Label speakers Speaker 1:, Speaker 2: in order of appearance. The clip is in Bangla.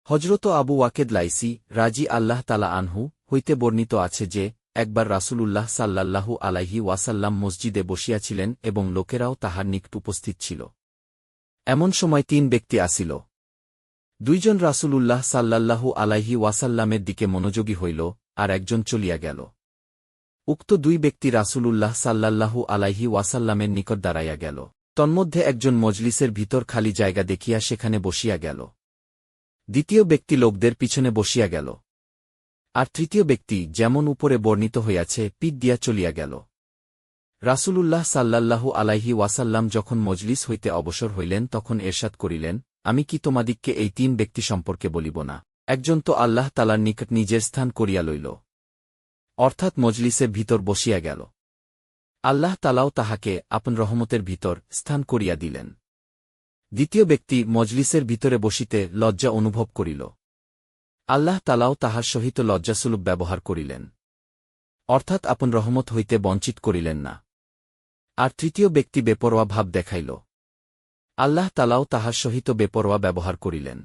Speaker 1: হজরত আবু ওয়াকেদ লাইসি রাজি আল্লাহ তালা আনহু হইতে বর্ণিত আছে যে একবার রাসূলুল্লাহ সাল্লাল্লাহু আলাইহি ওয়াসাল্লাম মসজিদে বসিয়াছিলেন এবং লোকেরাও তাহার নিকট উপস্থিত ছিল। এমন সময় ৩ ব্যক্তি আসিল। ২ জন রাসূলুল্লাহ সাল্লাল্লাহু আলাইহি ওয়াসাল্লামের দিকে মনোযোগী হইল, আর একজন চলিয়া গেল। উক্ত ২ ব্যক্তি রাসূলুল্লাহ সাল্লাল্লাহু আলাইহি ওয়াসাল্লামের নিকট দাঁড়াইয়া গেল। তন্মধ্যে একজন মজলিসের ভিতর খালি জায়গা দেখিয়া সেখানে বসিয়া গেল। দ্বিতীয় ব্যক্তি লোকদের পিছনে বসিয়া গেল। আর তৃতীয় ব্যক্তি যেমন উপরে বর্ণিত হইয়াছে পিঠ দিয়া চলিয়া গেল। রাসূলুল্লাহ সাল্লাল্লাহু আলাইহি ওয়াসাল্লাম যখন মজলিস হইতে অবসর হইলেন তখন এরশাদ করিলেন, আমি কি তোমাদিগকে এই ৩ ব্যক্তি সম্পর্কে বলিব না? একজন তো আল্লাহ তালার নিকট নিজের স্থান করিয়া লইল, অর্থাৎ মজলিসের ভিতর বসিয়া গেল। আল্লাহ তালাও তাহাকে আপন রহমতের ভিতর স্থান করিয়া দিলেন। দ্বিতীয় ব্যক্তি মজলিসের ভিতরে বসিতে লজ্জা অনুভব করিল। আল্লাহ তালাও তাহার সহিত লজ্জাসুলভ ব্যবহার করিলেন, অর্থাৎ আপন রহমত হইতে বঞ্চিত করিলেন না। আর তৃতীয় ব্যক্তি বেপরোয়া ভাব দেখাইল। আল্লাহ তালাও তাহার সহিত বেপরোয়া ব্যবহার করিলেন।